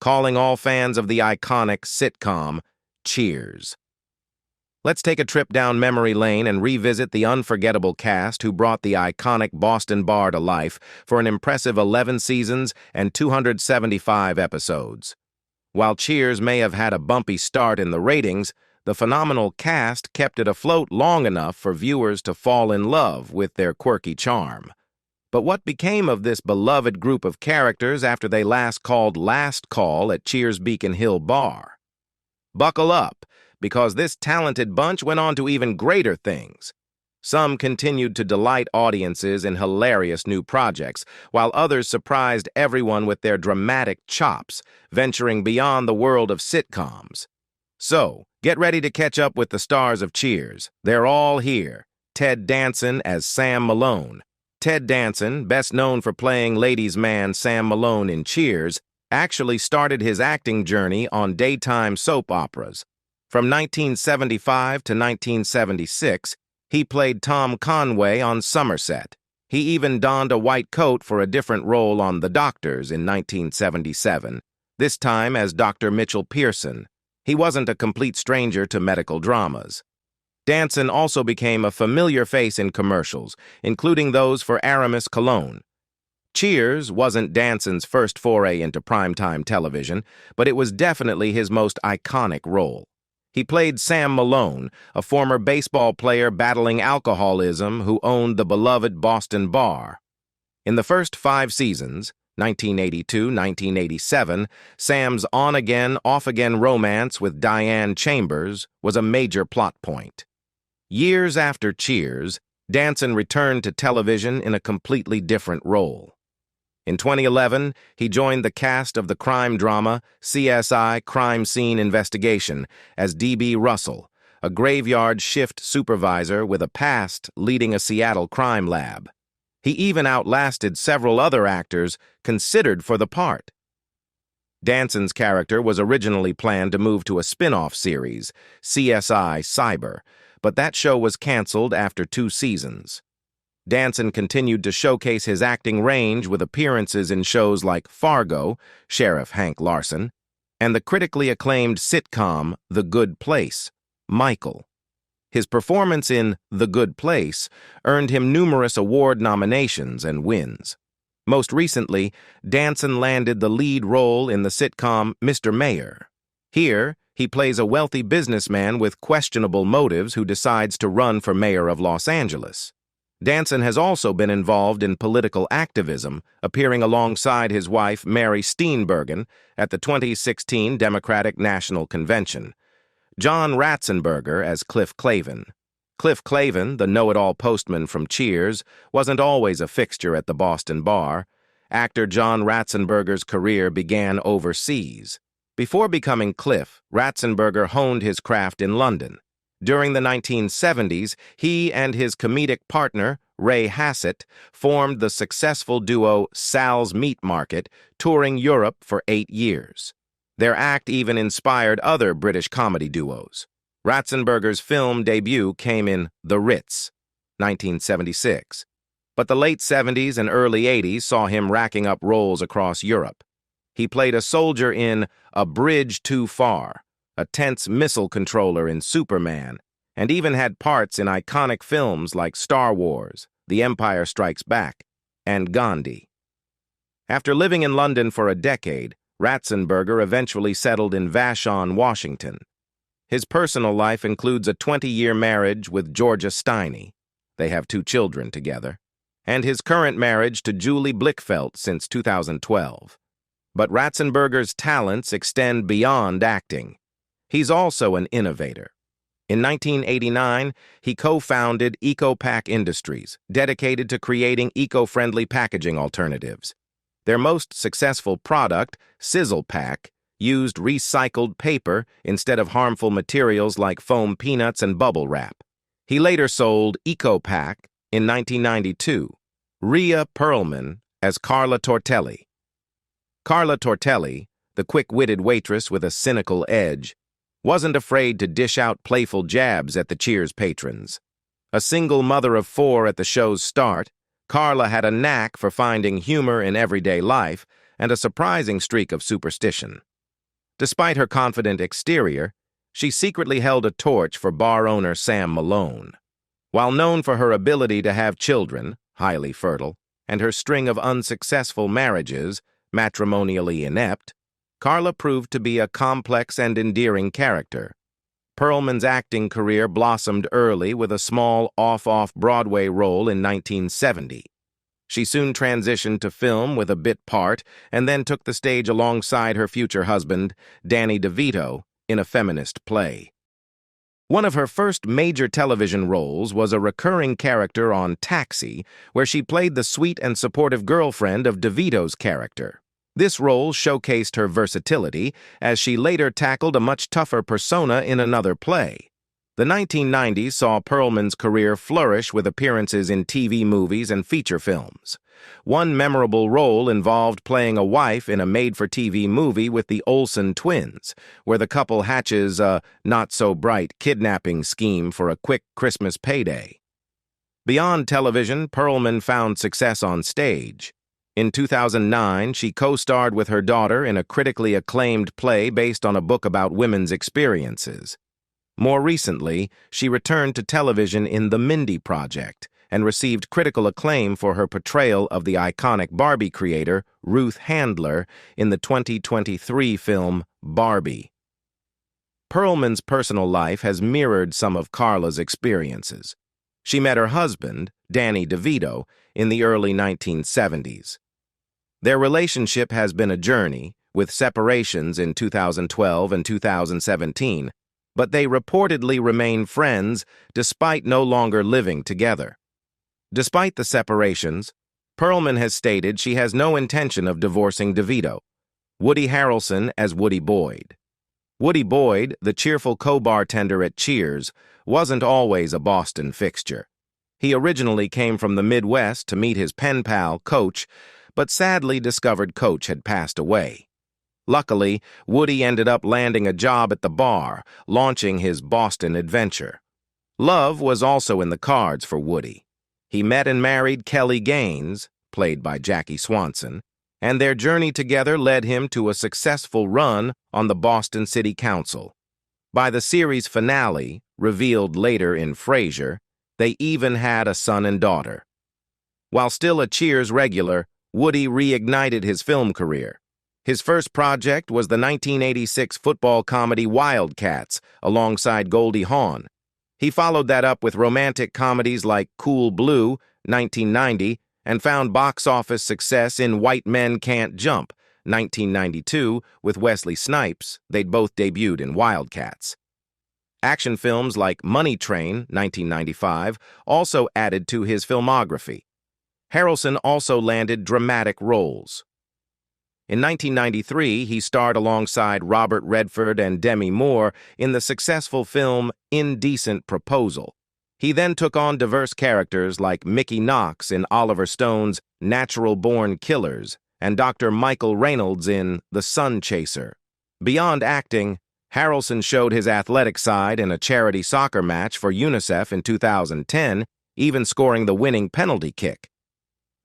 calling all fans of the iconic sitcom Cheers. Let's take a trip down memory lane and revisit the unforgettable cast who brought the iconic Boston Bar to life for an impressive 11 seasons and 275 episodes. While Cheers may have had a bumpy start in the ratings, the phenomenal cast kept it afloat long enough for viewers to fall in love with their quirky charm. But what became of this beloved group of characters after they last called last call at Cheers Beacon Hill Bar? Buckle up, because this talented bunch went on to even greater things. Some continued to delight audiences in hilarious new projects, while others surprised everyone with their dramatic chops, venturing beyond the world of sitcoms. So, get ready to catch up with the stars of Cheers. They're all here. Ted Danson as Sam Malone. Ted Danson, best known for playing ladies' man Sam Malone in Cheers, actually started his acting journey on daytime soap operas. From 1975 to 1976, he played Tom Conway on Somerset. He even donned a white coat for a different role on The Doctors in 1977, this time as Dr. Mitchell Pearson. He wasn't a complete stranger to medical dramas. Danson also became a familiar face in commercials, including those for Aramis Cologne. Cheers wasn't Danson's first foray into primetime television, but it was definitely his most iconic role. He played Sam Malone, a former baseball player battling alcoholism who owned the beloved Boston Bar. In the first 5 seasons, 1982-1987, Sam's on-again, off-again romance with Diane Chambers was a major plot point. Years after Cheers, Danson returned to television in a completely different role. In 2011, he joined the cast of the crime drama CSI Crime Scene Investigation as D.B. Russell, a graveyard shift supervisor with a past leading a Seattle crime lab. He even outlasted several other actors considered for the part. Danson's character was originally planned to move to a spin-off series, CSI Cyber, but that show was canceled after 2 seasons. Danson continued to showcase his acting range with appearances in shows like Fargo, Sheriff Hank Larson, and the critically acclaimed sitcom The Good Place, Michael. His performance in The Good Place earned him numerous award nominations and wins. Most recently, Danson landed the lead role in the sitcom Mr. Mayor. Here, he plays a wealthy businessman with questionable motives who decides to run for mayor of Los Angeles. Danson has also been involved in political activism, appearing alongside his wife Mary Steenburgen at the 2016 Democratic National Convention. John Ratzenberger as Cliff Clavin. Cliff Clavin, the know-it-all postman from Cheers, wasn't always a fixture at the Boston Bar. Actor John Ratzenberger's career began overseas. Before becoming Cliff, Ratzenberger honed his craft in London. During the 1970s, he and his comedic partner, Ray Hassett, formed the successful duo Sal's Meat Market, touring Europe for 8 years. Their act even inspired other British comedy duos. Ratzenberger's film debut came in The Ritz, 1976. But the late 70s and early 80s saw him racking up roles across Europe. He played a soldier in A Bridge Too Far, a tense missile controller in Superman, and even had parts in iconic films like Star Wars, The Empire Strikes Back, and Gandhi. After living in London for a decade, Ratzenberger eventually settled in Vashon, Washington. His personal life includes a 20-year marriage with Georgia Steiny. They have 2 children together. And his current marriage to Julie Blickfelt since 2012. But Ratzenberger's talents extend beyond acting. He's also an innovator. In 1989, he co-founded EcoPack Industries, dedicated to creating eco-friendly packaging alternatives. Their most successful product, Sizzle Pack, used recycled paper instead of harmful materials like foam peanuts and bubble wrap. He later sold EcoPack in 1992. Rhea Perlman as Carla Tortelli. Carla Tortelli, the quick-witted waitress with a cynical edge, wasn't afraid to dish out playful jabs at the Cheers patrons. A single mother of 4 at the show's start, Carla had a knack for finding humor in everyday life and a surprising streak of superstition. Despite her confident exterior, she secretly held a torch for bar owner Sam Malone. While known for her ability to have children, highly fertile, and her string of unsuccessful marriages, matrimonially inept, Carla proved to be a complex and endearing character. Perlman's acting career blossomed early with a small off-off Broadway role in 1970. She soon transitioned to film with a bit part and then took the stage alongside her future husband, Danny DeVito, in a feminist play. One of her first major television roles was a recurring character on Taxi, where she played the sweet and supportive girlfriend of DeVito's character. This role showcased her versatility, as she later tackled a much tougher persona in another play. The 1990s saw Perlman's career flourish with appearances in TV movies and feature films. One memorable role involved playing a wife in a made-for-TV movie with the Olsen twins, where the couple hatches a not-so-bright kidnapping scheme for a quick Christmas payday. Beyond television, Perlman found success on stage. In 2009, she co-starred with her daughter in a critically acclaimed play based on a book about women's experiences. More recently, she returned to television in The Mindy Project and received critical acclaim for her portrayal of the iconic Barbie creator, Ruth Handler, in the 2023 film Barbie. Perlman's personal life has mirrored some of Carla's experiences. She met her husband, Danny DeVito, in the early 1970s. Their relationship has been a journey, with separations in 2012 and 2017, but they reportedly remain friends despite no longer living together. Despite the separations, Perlman has stated she has no intention of divorcing DeVito. Woody Harrelson as Woody Boyd. Woody Boyd, the cheerful co-bartender at Cheers, wasn't always a Boston fixture. He originally came from the Midwest to meet his pen pal, Coach, but sadly discovered Coach had passed away. Luckily, Woody ended up landing a job at the bar, launching his Boston adventure. Love was also in the cards for Woody. He met and married Kelly Gaines, played by Jackie Swanson, and their journey together led him to a successful run on the Boston City Council. By the series finale, revealed later in Frasier, they even had a son and daughter. While still a Cheers regular, Woody reignited his film career. His first project was the 1986 football comedy Wildcats, alongside Goldie Hawn. He followed that up with romantic comedies like Cool Blue, 1990, and found box office success in White Men Can't Jump, 1992, with Wesley Snipes. They'd both debuted in Wildcats. Action films like Money Train, 1995, also added to his filmography. Harrelson also landed dramatic roles. In 1993, he starred alongside Robert Redford and Demi Moore in the successful film Indecent Proposal. He then took on diverse characters like Mickey Knox in Oliver Stone's Natural Born Killers and Dr. Michael Reynolds in The Sun Chaser. Beyond acting, Harrelson showed his athletic side in a charity soccer match for UNICEF in 2010, even scoring the winning penalty kick.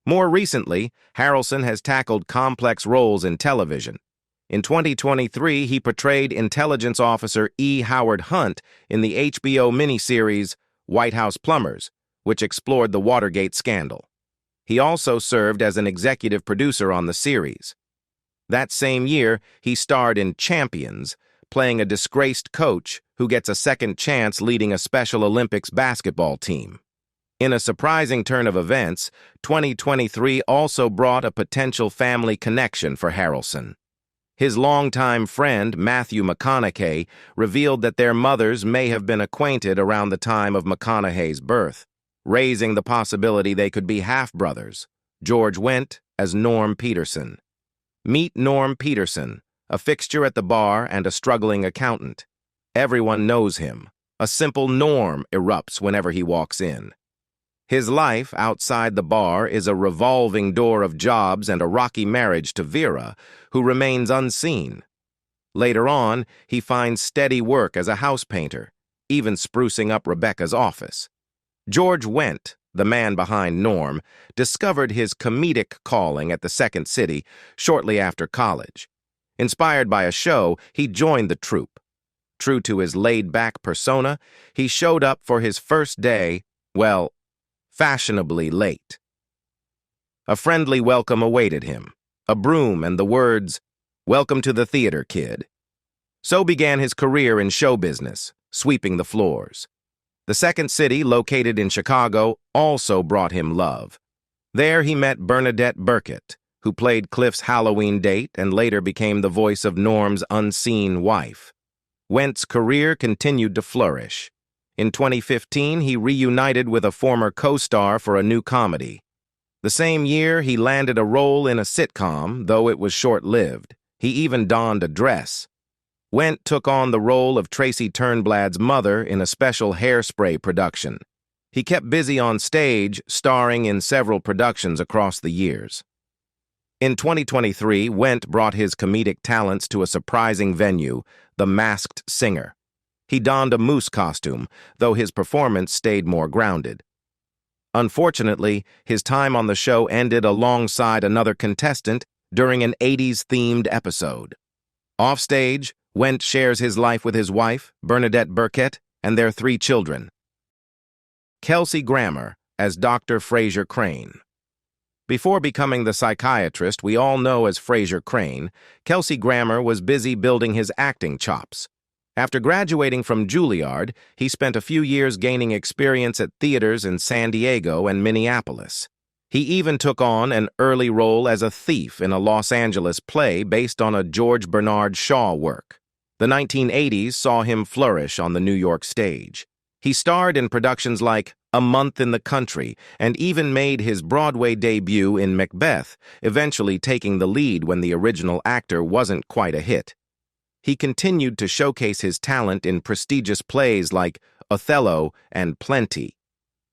More recently, Harrelson has tackled complex roles in television. In 2023, he portrayed intelligence officer E. Howard Hunt in the HBO miniseries White House Plumbers, which explored the Watergate scandal. He also served as an executive producer on the series. That same year, he starred in Champions, playing a disgraced coach who gets a second chance leading a Special Olympics basketball team. In a surprising turn of events, 2023 also brought a potential family connection for Harrelson. His longtime friend, Matthew McConaughey, revealed that their mothers may have been acquainted around the time of McConaughey's birth, raising the possibility they could be half-brothers. George Wendt as Norm Peterson. Meet Norm Peterson, a fixture at the bar and a struggling accountant. Everyone knows him. A simple Norm erupts whenever he walks in. His life outside the bar is a revolving door of jobs and a rocky marriage to Vera, who remains unseen. Later on, he finds steady work as a house painter, even sprucing up Rebecca's office. George Wendt, the man behind Norm, discovered his comedic calling at the Second City shortly after college. Inspired by a show, he joined the troupe. True to his laid-back persona, he showed up for his first day, well, fashionably late. A friendly welcome awaited him, a broom and the words, "Welcome to the theater, kid." So began his career in show business, sweeping the floors. The second city, located in Chicago, also brought him love. There he met Bernadette Burkett, who played Cliff's Halloween date and later became the voice of Norm's unseen wife. Wendt's career continued to flourish. In 2015, he reunited with a former co-star for a new comedy. The same year, he landed a role in a sitcom, though it was short-lived. He even donned a dress. Wendt took on the role of Tracy Turnblad's mother in a special Hairspray production. He kept busy on stage, starring in several productions across the years. In 2023, Wendt brought his comedic talents to a surprising venue, The Masked Singer. He donned a moose costume, though his performance stayed more grounded. Unfortunately, his time on the show ended alongside another contestant during an 80s-themed episode. Offstage, Wendt shares his life with his wife, Bernadette Burkett, and their 3 children. Kelsey Grammer as Dr. Frasier Crane. Before becoming the psychiatrist we all know as Frasier Crane, Kelsey Grammer was busy building his acting chops. After graduating from Juilliard, he spent a few years gaining experience at theaters in San Diego and Minneapolis. He even took on an early role as a thief in a Los Angeles play based on a George Bernard Shaw work. The 1980s saw him flourish on the New York stage. He starred in productions like A Month in the Country and even made his Broadway debut in Macbeth, eventually taking the lead when the original actor wasn't quite a hit. He continued to showcase his talent in prestigious plays like Othello and Plenty.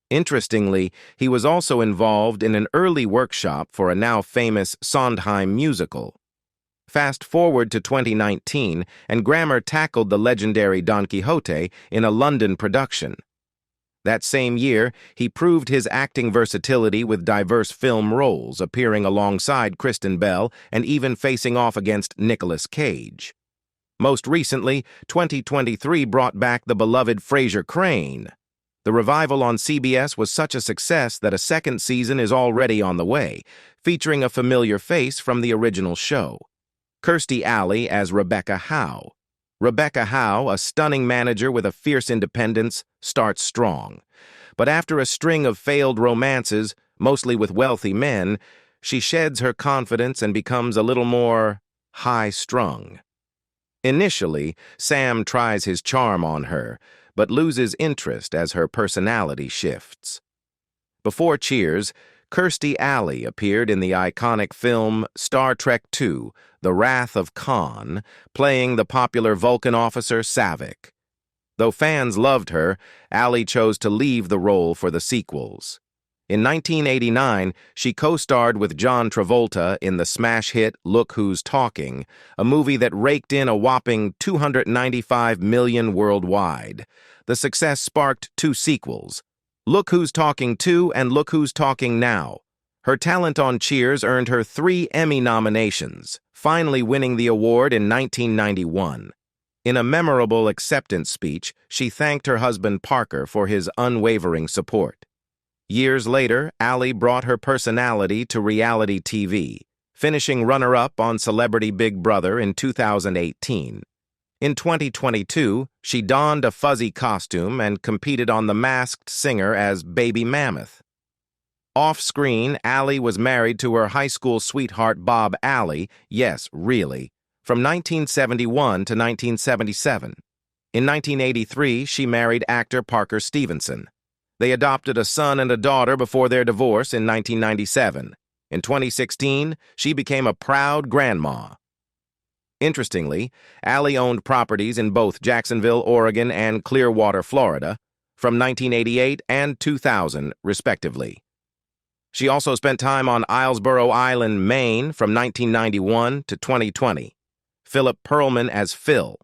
Interestingly, he was also involved in an early workshop for a now famous Sondheim musical. Fast forward to 2019, and Grammer tackled the legendary Don Quixote in a London production. That same year, he proved his acting versatility with diverse film roles, appearing alongside Kristen Bell and even facing off against Nicolas Cage. Most recently, 2023 brought back the beloved Frasier Crane. The revival on CBS was such a success that a second season is already on the way, featuring a familiar face from the original show. Kirstie Alley as Rebecca Howe. Rebecca Howe, a stunning manager with a fierce independence, starts strong. But after a string of failed romances, mostly with wealthy men, she sheds her confidence and becomes a little more high-strung. Initially, Sam tries his charm on her, but loses interest as her personality shifts. Before Cheers, Kirstie Alley appeared in the iconic film Star Trek II, The Wrath of Khan, playing the popular Vulcan officer Saavik. Though fans loved her, Alley chose to leave the role for the sequels. In 1989, she co-starred with John Travolta in the smash hit Look Who's Talking, a movie that raked in a whopping $295 million worldwide. The success sparked 2 sequels, Look Who's Talking 2 and Look Who's Talking Now. Her talent on Cheers earned her 3 Emmy nominations, finally winning the award in 1991. In a memorable acceptance speech, she thanked her husband Parker for his unwavering support. Years later, Alley brought her personality to reality TV, finishing runner-up on Celebrity Big Brother in 2018. In 2022, she donned a fuzzy costume and competed on The Masked Singer as Baby Mammoth. Off-screen, Alley was married to her high school sweetheart Bob Alley, yes, really, from 1971 to 1977. In 1983, she married actor Parker Stevenson. They adopted a son and a daughter before their divorce in 1997. In 2016, she became a proud grandma. Interestingly, Alley owned properties in both Jacksonville, Oregon, and Clearwater, Florida, from 1988 and 2000, respectively. She also spent time on Islesboro Island, Maine, from 1991 to 2020. Philip Perlman as Phil.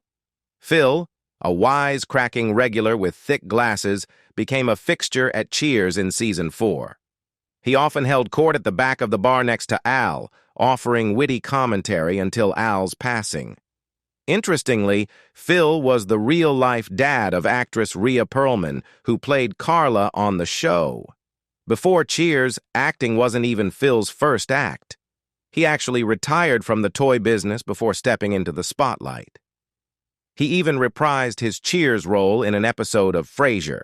Phil, a wise-cracking regular with thick glasses, became a fixture at Cheers in Season 4. He often held court at the back of the bar next to Al, offering witty commentary until Al's passing. Interestingly, Phil was the real-life dad of actress Rhea Perlman, who played Carla on the show. Before Cheers, acting wasn't even Phil's first act. He actually retired from the toy business before stepping into the spotlight. He even reprised his Cheers role in an episode of Frasier.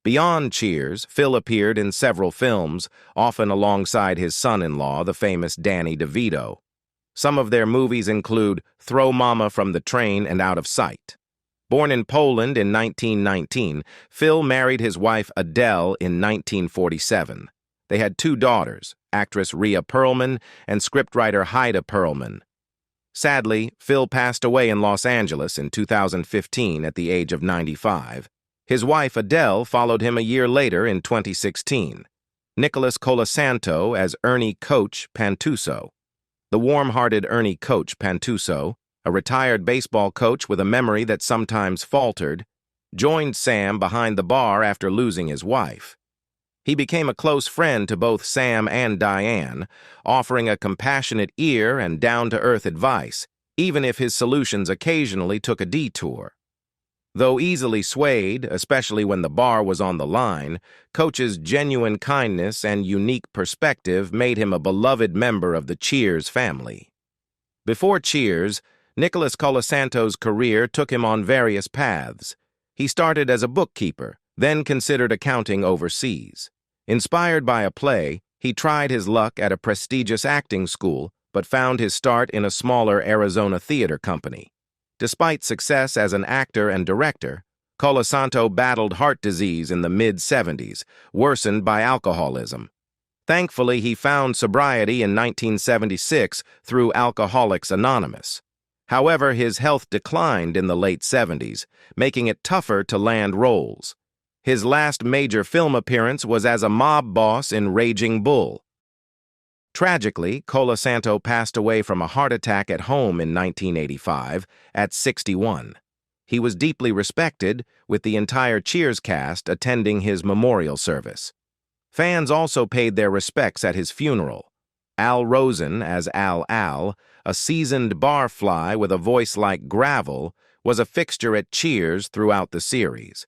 Beyond Cheers, Phil appeared in several films, often alongside his son-in-law, the famous Danny DeVito. Some of their movies include Throw Mama from the Train and Out of Sight. Born in Poland in 1919, Phil married his wife Adele in 1947. They had 2 daughters, actress Rhea Perlman and scriptwriter Heide Perlman. Sadly, Phil passed away in Los Angeles in 2015 at the age of 95. His wife Adele followed him a year later in 2016. Nicholas Colasanto as Ernie Coach Pantuso. The warm-hearted Ernie Coach Pantuso, a retired baseball coach with a memory that sometimes faltered, joined Sam behind the bar after losing his wife. He became a close friend to both Sam and Diane, offering a compassionate ear and down-to-earth advice, even if his solutions occasionally took a detour. Though easily swayed, especially when the bar was on the line, Coach's genuine kindness and unique perspective made him a beloved member of the Cheers family. Before Cheers, Nicholas Colasanto's career took him on various paths. He started as a bookkeeper, then considered accounting overseas. Inspired by a play, he tried his luck at a prestigious acting school, but found his start in a smaller Arizona theater company. Despite success as an actor and director, Colasanto battled heart disease in the mid-70s, worsened by alcoholism. Thankfully, he found sobriety in 1976 through Alcoholics Anonymous. However, his health declined in the late 70s, making it tougher to land roles. His last major film appearance was as a mob boss in Raging Bull. Tragically, Colasanto passed away from a heart attack at home in 1985 at 61. He was deeply respected, with the entire Cheers cast attending his memorial service. Fans also paid their respects at his funeral. Al Rosen as Al, a seasoned barfly with a voice like gravel, was a fixture at Cheers throughout the series.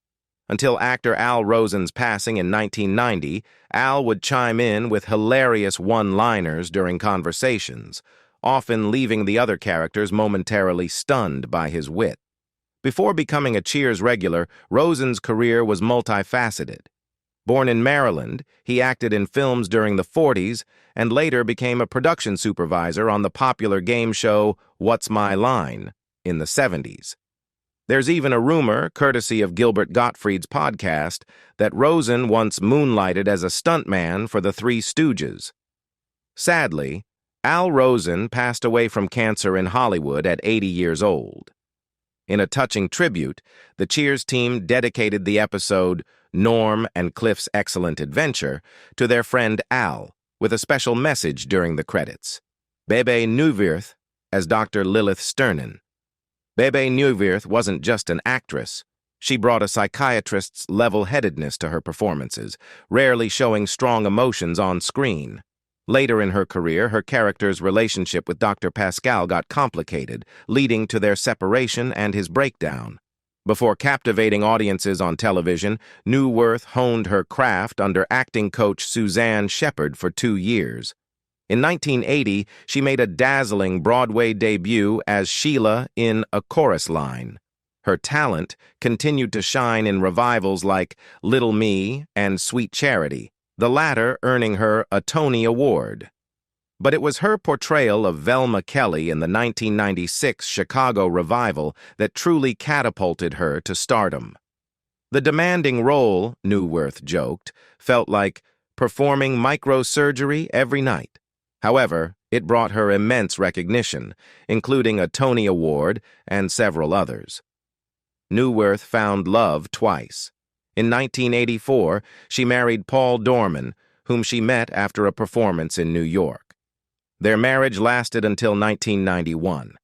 Until actor Al Rosen's passing in 1990, Al would chime in with hilarious one-liners during conversations, often leaving the other characters momentarily stunned by his wit. Before becoming a Cheers regular, Rosen's career was multifaceted. Born in Maryland, he acted in films during the 40s and later became a production supervisor on the popular game show What's My Line in the 70s. There's even a rumor, courtesy of Gilbert Gottfried's podcast, that Rosen once moonlighted as a stuntman for the Three Stooges. Sadly, Al Rosen passed away from cancer in Hollywood at 80 years old. In a touching tribute, the Cheers team dedicated the episode Norm and Cliff's Excellent Adventure to their friend Al, with a special message during the credits. Bebe Neuwirth as Dr. Lilith Sternen. Bebe Neuwirth wasn't just an actress. She brought a psychiatrist's level-headedness to her performances, rarely showing strong emotions on screen. Later in her career, her character's relationship with Dr. Pascal got complicated, leading to their separation and his breakdown. Before captivating audiences on television, Neuwirth honed her craft under acting coach Suzanne Shepard for 2 years. In 1980, she made a dazzling Broadway debut as Sheila in A Chorus Line. Her talent continued to shine in revivals like Little Me and Sweet Charity, the latter earning her a Tony Award. But it was her portrayal of Velma Kelly in the 1996 Chicago revival that truly catapulted her to stardom. The demanding role, Neuwirth joked, felt like performing microsurgery every night. However, it brought her immense recognition, including a Tony Award and several others. Neuwirth found love twice. In 1984, she married Paul Dorman, whom she met after a performance in New York. Their marriage lasted until 1991.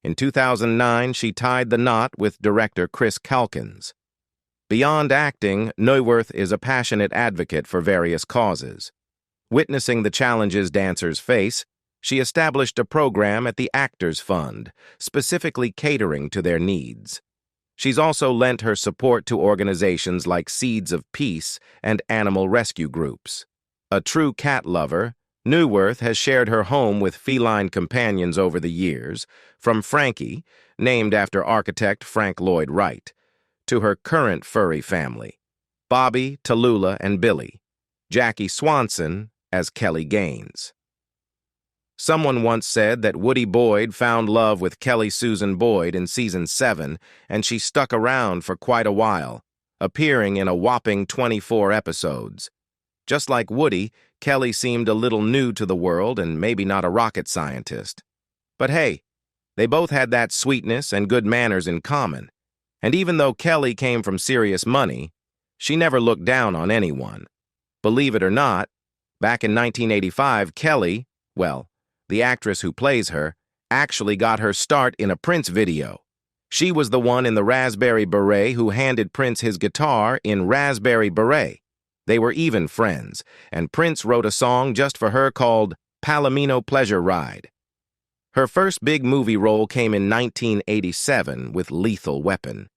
In 2009, she tied the knot with director Chris Calkins. Beyond acting, Neuwirth is a passionate advocate for various causes. Witnessing the challenges dancers face, She established a program at the Actors Fund, specifically catering to their needs. She's also lent her support to organizations like Seeds of Peace and animal rescue groups. A true cat lover, Neuwirth has shared her home with feline companions over the years, from Frankie, named after architect Frank Lloyd Wright, to her current furry family, Bobby, Tallulah, and Billy, Jackie Swanson as Kelly Gaines. Someone once said that Woody Boyd found love with Kelly Susan Boyd in season 7, and she stuck around for quite a while, appearing in a whopping 24 episodes. Just like Woody, Kelly seemed a little new to the world and maybe not a rocket scientist. But hey, they both had that sweetness and good manners in common. And even though Kelly came from serious money, she never looked down on anyone. Believe it or not, back in 1985, Kelly, well, the actress who plays her, actually got her start in a Prince video. She was the one in the Raspberry Beret who handed Prince his guitar in Raspberry Beret. They were even friends, and Prince wrote a song just for her called Palomino Pleasure Ride. Her first big movie role came in 1987 with Lethal Weapon.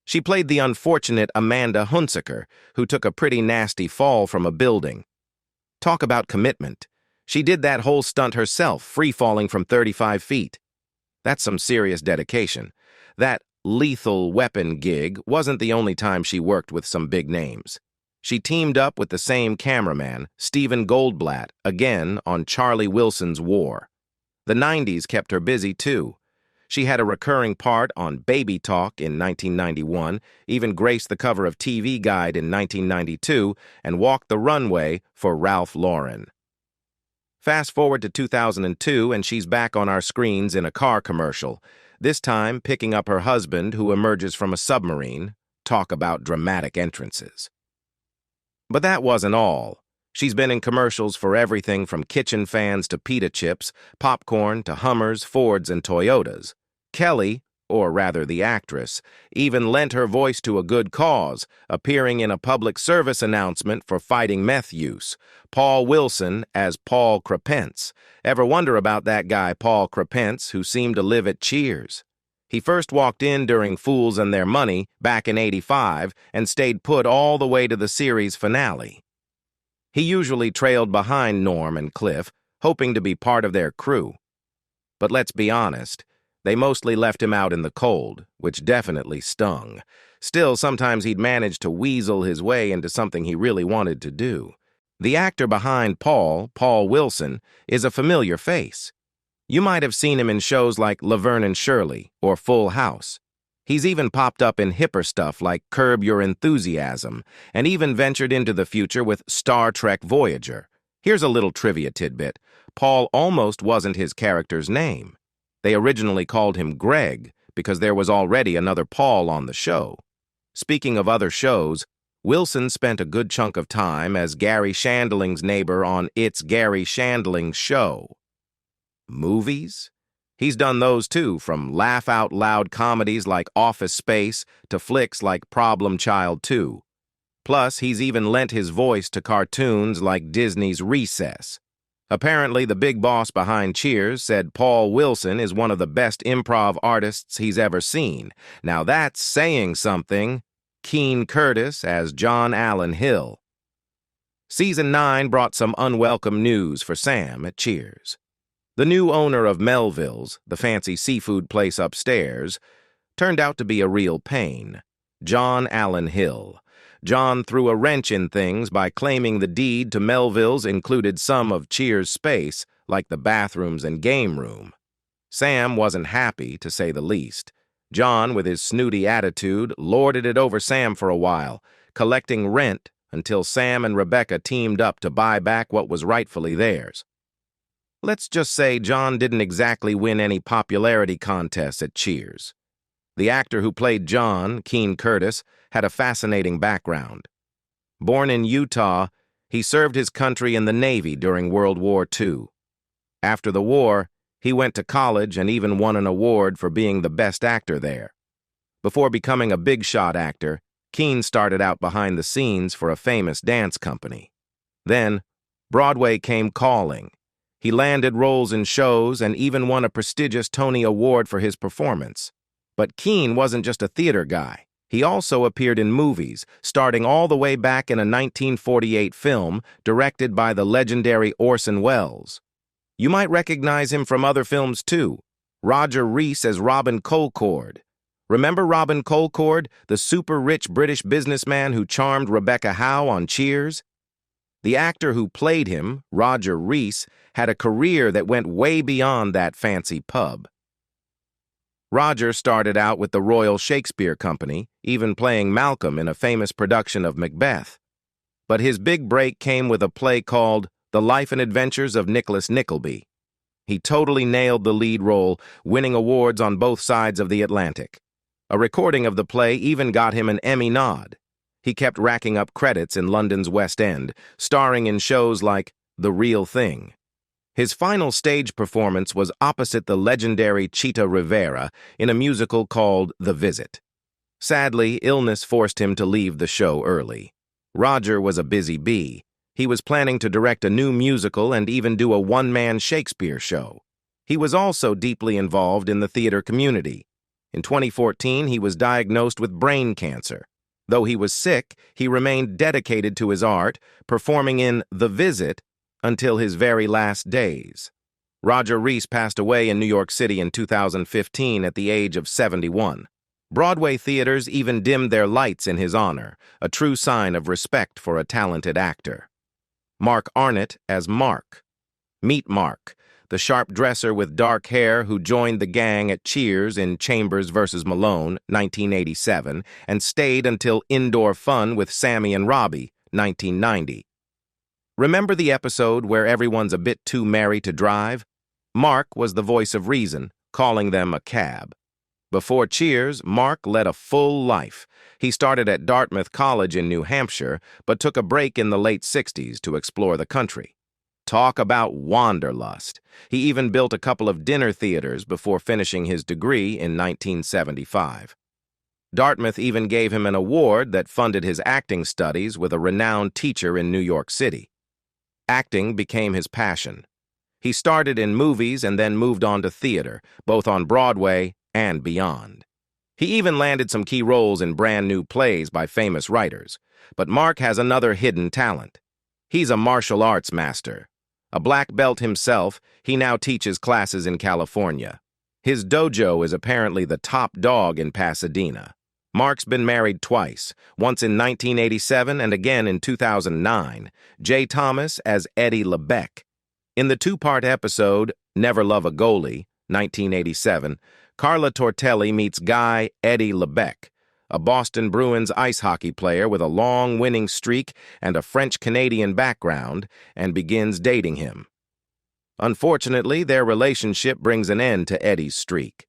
She played the unfortunate Amanda Hunsaker, who took a pretty nasty fall from a building. Talk about commitment. She did that whole stunt herself, free-falling from 35 feet. That's some serious dedication. That Lethal Weapon gig wasn't the only time she worked with some big names. She teamed up with the same cameraman, Stephen Goldblatt, again on Charlie Wilson's War. The 90s kept her busy, too. She had a recurring part on Baby Talk in 1991, even graced the cover of TV Guide in 1992, and walked the runway for Ralph Lauren. Fast forward to 2002, and she's back on our screens in a car commercial, this time picking up her husband who emerges from a submarine. Talk about dramatic entrances. But that wasn't all. She's been in commercials for everything from kitchen fans to pita chips, popcorn to Hummers, Fords, and Toyotas. Kelly, or rather the actress, even lent her voice to a good cause, appearing in a public service announcement for fighting meth use. Paul Wilson as Paul Crepence. Ever wonder about that guy, Paul Crepence, who seemed to live at Cheers? He first walked in during Fools and Their Money back in '85 and stayed put all the way to the series finale. He usually trailed behind Norm and Cliff, hoping to be part of their crew. But let's be honest, they mostly left him out in the cold, which definitely stung. Still, sometimes he'd manage to weasel his way into something he really wanted to do. The actor behind Paul Wilson, is a familiar face. You might have seen him in shows like Laverne and Shirley or Full House. He's even popped up in hipper stuff like Curb Your Enthusiasm, and even ventured into the future with Star Trek Voyager. Here's a little trivia tidbit. Paul almost wasn't his character's name. They originally called him Greg because there was already another Paul on the show. Speaking of other shows, Wilson spent a good chunk of time as Gary Shandling's neighbor on It's Gary Shandling's Show. Movies? He's done those too, from laugh-out-loud comedies like Office Space to flicks like Problem Child 2. Plus, he's even lent his voice to cartoons like Disney's Recess. Apparently, the big boss behind Cheers said Paul Wilson is one of the best improv artists he's ever seen. Now that's saying something. Keene Curtis as John Allen Hill. Season 9 brought some unwelcome news for Sam at Cheers. The new owner of Melville's, the fancy seafood place upstairs, turned out to be a real pain. John Allen Hill. John threw a wrench in things by claiming the deed to Melville's included some of Cheers' space, like the bathrooms and game room. Sam wasn't happy, to say the least. John, with his snooty attitude, lorded it over Sam for a while, collecting rent until Sam and Rebecca teamed up to buy back what was rightfully theirs. Let's just say John didn't exactly win any popularity contests at Cheers. The actor who played John, Keene Curtis, had a fascinating background. Born in Utah, he served his country in the Navy during World War II. After the war, he went to college and even won an award for being the best actor there. Before becoming a big-shot actor, Keene started out behind the scenes for a famous dance company. Then, Broadway came calling. He landed roles in shows and even won a prestigious Tony Award for his performance. But Keene wasn't just a theater guy. He also appeared in movies, starting all the way back in a 1948 film directed by the legendary Orson Welles. You might recognize him from other films too. Roger Rees as Robin Colcord. Remember Robin Colcord, the super-rich British businessman who charmed Rebecca Howe on Cheers? The actor who played him, Roger Rees, had a career that went way beyond that fancy pub. Roger started out with the Royal Shakespeare Company, even playing Malcolm in a famous production of Macbeth. But his big break came with a play called The Life and Adventures of Nicholas Nickleby. He totally nailed the lead role, winning awards on both sides of the Atlantic. A recording of the play even got him an Emmy nod. He kept racking up credits in London's West End, starring in shows like The Real Thing. His final stage performance was opposite the legendary Chita Rivera in a musical called The Visit. Sadly, illness forced him to leave the show early. Roger was a busy bee. He was planning to direct a new musical and even do a one-man Shakespeare show. He was also deeply involved in the theater community. In 2014, he was diagnosed with brain cancer. Though he was sick, he remained dedicated to his art, performing in The Visit until his very last days. Roger Rees passed away in New York City in 2015 at the age of 71. Broadway theaters even dimmed their lights in his honor, a true sign of respect for a talented actor. Mark Arnott as Mark. Meet Mark, the sharp dresser with dark hair who joined the gang at Cheers in Chambers vs. Malone, 1987, and stayed until Indoor Fun with Sammy and Robbie, 1990. Remember the episode where everyone's a bit too merry to drive? Mark was the voice of reason, calling them a cab. Before Cheers, Mark led a full life. He started at Dartmouth College in New Hampshire, but took a break in the late 60s to explore the country. Talk about wanderlust. He even built a couple of dinner theaters before finishing his degree in 1975. Dartmouth even gave him an award that funded his acting studies with a renowned teacher in New York City. Acting became his passion. He started in movies and then moved on to theater, both on Broadway and beyond. He even landed some key roles in brand new plays by famous writers. But Mark has another hidden talent. He's a martial arts master. A black belt himself, he now teaches classes in California. His dojo is apparently the top dog in Pasadena. Mark's been married twice, once in 1987 and again in 2009, Jay Thomas as Eddie LeBecq. In the two-part episode, Never Love a Goalie, 1987, Carla Tortelli meets Guy Eddie LeBecq, a Boston Bruins ice hockey player with a long winning streak and a French-Canadian background, and begins dating him. Unfortunately, their relationship brings an end to Eddie's streak.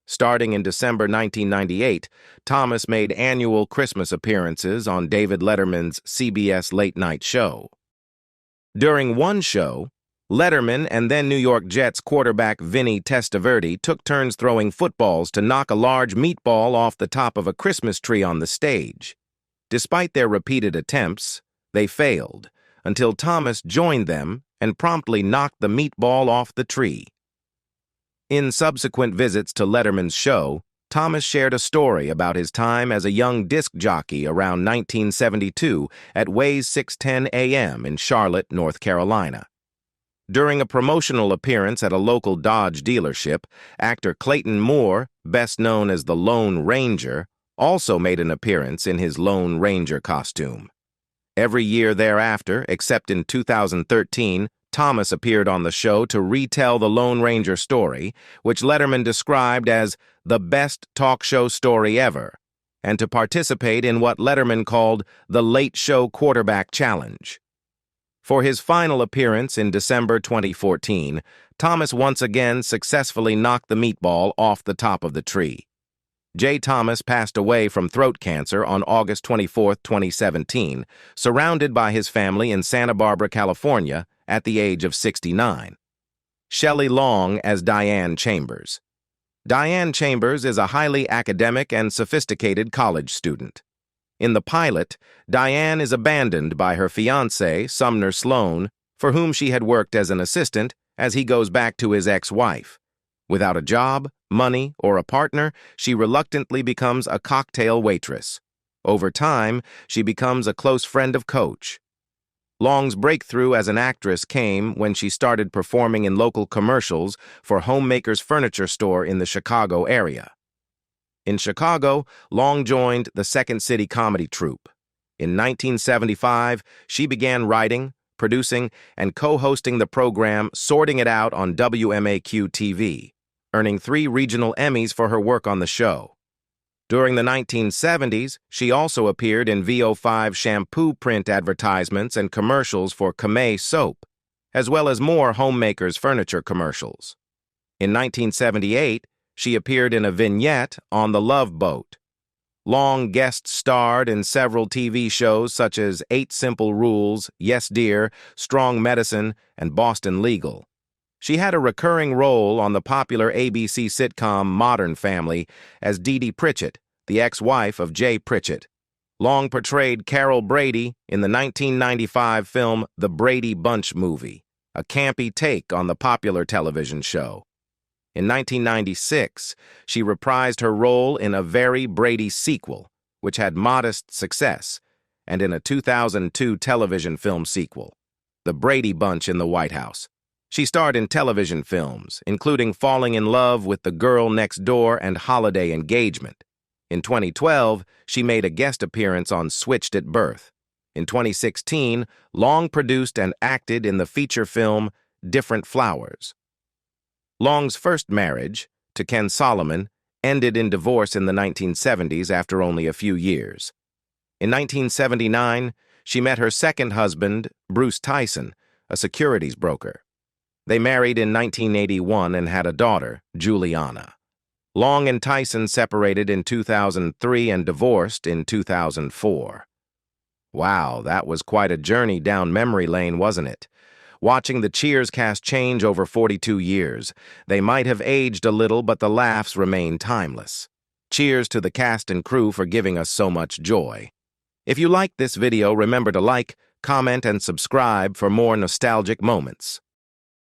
Starting in December 1998, Thomas made annual Christmas appearances on David Letterman's CBS late-night show. During one show, Letterman and then New York Jets quarterback Vinny Testaverde took turns throwing footballs to knock a large meatball off the top of a Christmas tree on the stage. Despite their repeated attempts, they failed, until Thomas joined them and promptly knocked the meatball off the tree. In subsequent visits to Letterman's show, Thomas shared a story about his time as a young disc jockey around 1972 at Waze 610 AM in Charlotte, North Carolina. During a promotional appearance at a local Dodge dealership, actor Clayton Moore, best known as the Lone Ranger, also made an appearance in his Lone Ranger costume. Every year thereafter, except in 2013, Thomas appeared on the show to retell the Lone Ranger story, which Letterman described as the best talk show story ever, and to participate in what Letterman called the Late Show Quarterback Challenge. For his final appearance in December 2014, Thomas once again successfully knocked the meatball off the top of the tree. Jay Thomas passed away from throat cancer on August 24, 2017, surrounded by his family in Santa Barbara, California, at the age of 69. Shelley Long as Diane Chambers. Diane Chambers is a highly academic and sophisticated college student. In the pilot, Diane is abandoned by her fiancé, Sumner Sloan, for whom she had worked as an assistant, as he goes back to his ex-wife. Without a job, money, or a partner, she reluctantly becomes a cocktail waitress. Over time, she becomes a close friend of Coach. Long's breakthrough as an actress came when she started performing in local commercials for Homemaker's Furniture Store in the Chicago area. In Chicago, Long joined the Second City comedy troupe. In 1975, she began writing, producing, and co-hosting the program Sorting It Out on WMAQ-TV, earning 3 regional Emmys for her work on the show. During the 1970s, she also appeared in VO5 shampoo print advertisements and commercials for Kamei soap, as well as more Homemaker's Furniture commercials. In 1978, she appeared in a vignette on The Love Boat. Long guest starred in several TV shows such as 8 Simple Rules, Yes Dear, Strong Medicine, and Boston Legal. She had a recurring role on the popular ABC sitcom Modern Family as Dee Dee Pritchett, the ex-wife of Jay Pritchett. Long portrayed Carol Brady in the 1995 film The Brady Bunch Movie, a campy take on the popular television show. In 1996, she reprised her role in a Very Brady sequel, which had modest success, and in a 2002 television film sequel, The Brady Bunch in the White House. She starred in television films, including Falling in Love with the Girl Next Door and Holiday Engagement. In 2012, she made a guest appearance on Switched at Birth. In 2016, Long produced and acted in the feature film Different Flowers. Long's first marriage, to Ken Solomon, ended in divorce in the 1970s after only a few years. In 1979, she met her second husband, Bruce Tyson, a securities broker. They married in 1981 and had a daughter, Juliana. Long and Tyson separated in 2003 and divorced in 2004. Wow, that was quite a journey down memory lane, wasn't it? Watching the Cheers cast change over 42 years, they might have aged a little, but the laughs remain timeless. Cheers to the cast and crew for giving us so much joy. If you liked this video, remember to like, comment, and subscribe for more nostalgic moments.